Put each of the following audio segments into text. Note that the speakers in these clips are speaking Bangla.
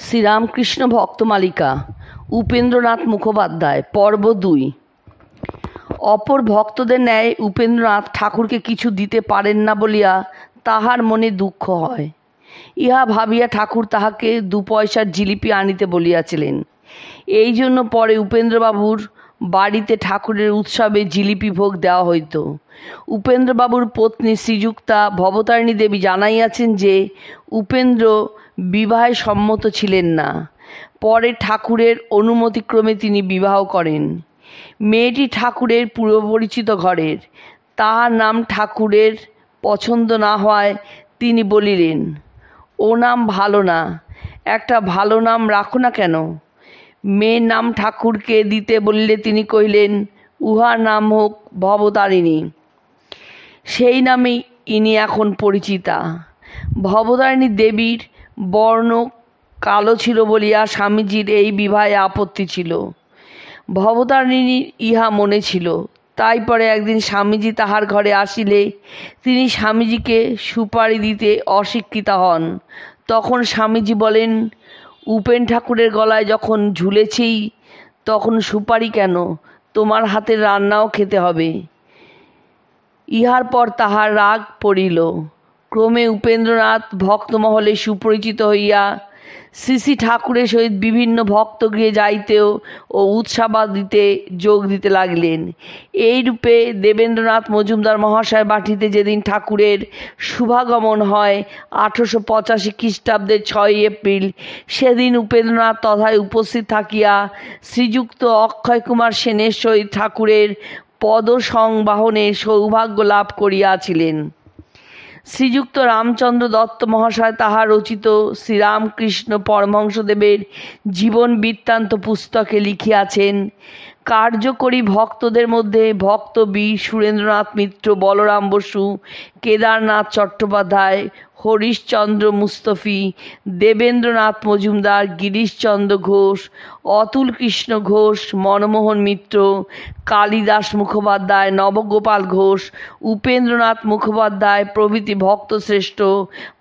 শ্রীরামকৃষ্ণ ভক্তমালিকা উপেন্দ্রনাথ মুখোপাধ্যায় পর্ব ২। অপর ভক্তদের ন্যায় উপেন্দ্রনাথ ঠাকুরকে কিছু দিতে পারেন না বলিয়া তাহার মনে দুঃখ হয়। ইহা ভাবিয়া ঠাকুর তাহাকে ২ পয়সার জিলিপি আনিতে বলিয়াছিলেন। এই জন্য পরে উপেন্দ্রবাবুর বাড়িতে ঠাকুরের উৎসবে জিলিপি ভোগ দেওয়া হইত। উপেন্দ্রবাবুর পত্নী শ্রীযুক্তা ভবতারিণী দেবী জানাইয়াছেন যে উপেন্দ্র বিবাহে সম্মত ছিলেন না। পরে ঠাকুরের অনুমতিক্রমে তিনি বিবাহ করেন। মেয়েটি ঠাকুরের পূর্বপরিচিত ঘরের। তাহার নাম ঠাকুরের পছন্দ না হওয়ায় তিনি বলিলেন, ও নাম ভালো না, একটা ভালো নাম রাখো না কেন? মেয়ের নাম ঠাকুরকে দিতে বললে তিনি কহিলেন, উহার নাম হোক ভবতারিণী। সেই নামেই ইনি এখন পরিচিতা। ভবতারিণী দেবীর বর্ণ কালো ছিল বলিয়া স্বামীজির এই বিবাহে আপত্তি ছিল। ভবতারিণীর ইহা মনে ছিল। তাই পরে একদিন স্বামীজি তাহার ঘরে আসিলে তিনি স্বামীজিকে সুপারি দিতে অস্বীকৃত হন। তখন স্বামীজি বলেন, উপেন ঠাকুরের গলায় যখন ঝুলেছেই তখন সুপারি কেন? তোমার হাতের রান্নাও খেতে হবে। ইহার পর তাহার রাগ পড়িল। ক্রমে উপেন্দ্রনাথ ভক্তমহলে সুপরিচিত হইয়া শ্রী শ্রী ঠাকুরের সহিত বিভিন্ন ভক্তগৃহে যাইতেও ও উৎসবাদিতে যোগ দিতে লাগিলেন। এইরূপে দেবেন্দ্রনাথ মজুমদার মহাশয় বাটিতে যেদিন ঠাকুরের শুভাগমন হয় 1885 খ্রিস্টাব্দের 6 এপ্রিল, সেদিন উপেন্দ্রনাথ তথায় উপস্থিত থাকিয়া শ্রীযুক্ত অক্ষয় কুমার সেনের সহিত ঠাকুরের পদসংবাহনের সৌভাগ্য লাভ করিয়াছিলেন। শ্রীযুক্ত রামচন্দ্র দত্ত মহাশয় তাহার রচিত শ্রীরামকৃষ্ণ পরমহংসদেবের জীবন বৃত্তান্ত পুস্তকে লিখিয়াছেন, কার্যকরী ভক্তদের মধ্যে ভক্ত বীর সুরেন্দ্রনাথ মিত্র, বলরাম বসু, কেদারনাথ চট্টোপাধ্যায়, হরিশচন্দ্র মুস্তফি, দেবেন্দ্রনাথ মজুমদার, গিরিশচন্দ্র ঘোষ, অতুল কৃষ্ণ ঘোষ, মনমোহন মিত্র, কালিদাস মুখোপাধ্যায়, নবগোপাল ঘোষ, উপেন্দ্রনাথ মুখোপাধ্যায় প্রভৃতি ভক্তশ্রেষ্ঠ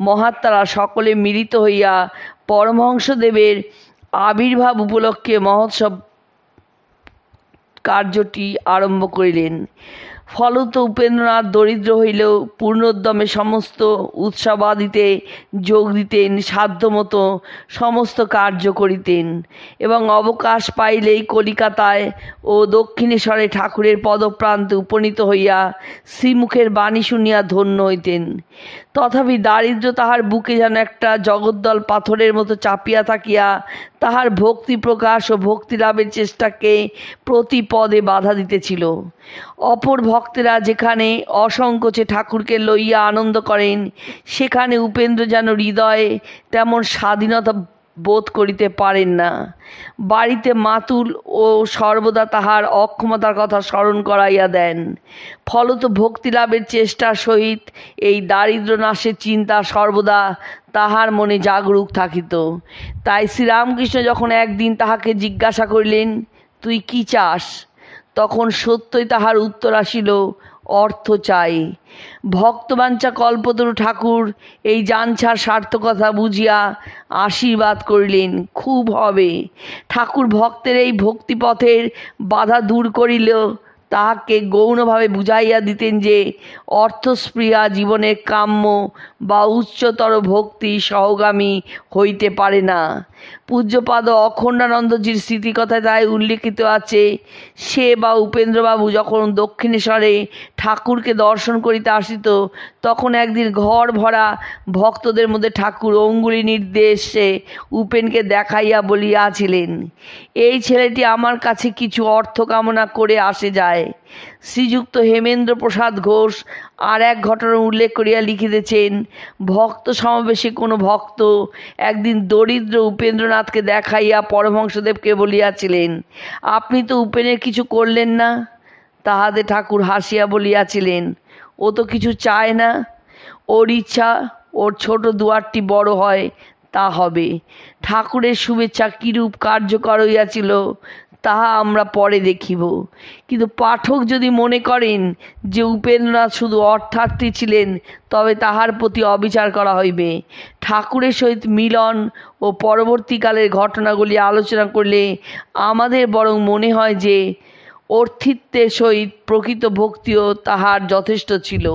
মহাত্মারা সকলে মিলিত হইয়া পরমহংসদেবের আবির্ভাব উপলক্ষে মহোৎসব কার্যটি আরম্ভ করিলেন। ফলত উপেন্দ্রনাথ দরিদ্র হইলেও পূর্ণোদ্যমে সমস্ত উৎসবাদিতে যোগ দিতেন, সাধ্যমতো সমস্ত কার্য করিতেন এবং অবকাশ পাইলেই কলিকাতায় ও দক্ষিণেশ্বরে ঠাকুরের পদপ্রান্তে উপনীত হইয়া শ্রীমুখের বাণী শুনিয়া ধন্য হইতেন। তথাপি দারিদ্র্য তাহার বুকে যেন একটা জগদ্দল পাথরের মতো চাপিয়া থাকিয়া তাহার ভক্তি প্রকাশ ও ভক্তি লাভের চেষ্টাকে প্রতি পদে বাধা দিতেছিল। অপর ভক্তেরা যেখানে অসংকোচে ঠাকুরকে লইয়া আনন্দ করেন, সেখানে উপেন্দ্র যেন হৃদয়ে তেমন স্বাধীনতা বোধ করিতে পারেন না। বাড়িতে মাতুল ও সর্বদা তাহার অক্ষমতার কথা স্মরণ করাইয়া দেন। ফলত ভক্তিলাভের চেষ্টার সহিত এই দারিদ্র নাশের চিন্তা সর্বদা তাহার মনে জাগরুক থাকিত। তাই শ্রীরামকৃষ্ণ যখন একদিন তাহাকে জিজ্ঞাসা করিলেন, তুই কি চাস? তখন সত্যই তাহার উত্তর আসিল, অর্থ চাই। ভক্তবাঞ্ছা কল্পতরু ঠাকুর এই জানছার সার্থকতা বুঝিয়া আশীর্বাদ করিলেন, খুব হবে। ঠাকুর ভক্তের এই ভক্তিপথের বাধা দূর করিল তাহাকে গৌণভাবে বুঝাইয়া দিতেন যে অর্থস্পৃহা জীবনের কাম্য বা উচ্চতর ভক্তি সহগামী হইতে পারে না। পূজ্যপাদ অখণ্ডানন্দজির স্মৃতিকথায় তাই উল্লিখিত আছে, সে বা উপেন্দ্রবাবু যখন দক্ষিণেশ্বরে ঠাকুরকে দর্শন করিতে আসিত, তখন একদিন ঘর ভরা ভক্তদের মধ্যে ঠাকুর অঙ্গুলি নির্দেশে উপেনকে দেখাইয়া বলিয়াছিলেন, এই ছেলেটি আমার কাছে কিছু অর্থ কামনা করে আসে যায়। শ্রীযুক্ত হেমেন্দ্র প্রসাদ ঘোষ আর এক ঘটনা উল্লেখ করিয়া লিখিতেছেন, ভক্ত সমাবেশে কোনো ভক্ত একদিন দরিদ্র উপেন্দ্রনাথকে দেখাইয়া পরমহংসদেবকে বলিয়াছিলেন, আপনি তো উপেনের কিছু করলেন না। তাহাতে ঠাকুর হাসিয়া বলিয়াছিলেন, ও তো কিছু চায় না, ওর ইচ্ছা ওর ছোট দুয়ারটি বড় হয় তা হবে। ঠাকুরের শুভেচ্ছা কিরূপ কার্যকর হইয়াছিল তাহা আমরা পরে দেখিব। কিন্তু পাঠক যদি মনে করেন যে উপেন্দ্রনাথ শুধু অর্থার্থী ছিলেন, তবে তাহার প্রতি অবিচার করা হইবে। ঠাকুরের সহিত মিলন ও পরবর্তীকালের ঘটনাগুলি আলোচনা করলে আমাদের বরং মনে হয় যে অর্থিত্বের সহিত প্রকৃত ভক্তিও তাহার যথেষ্ট ছিল।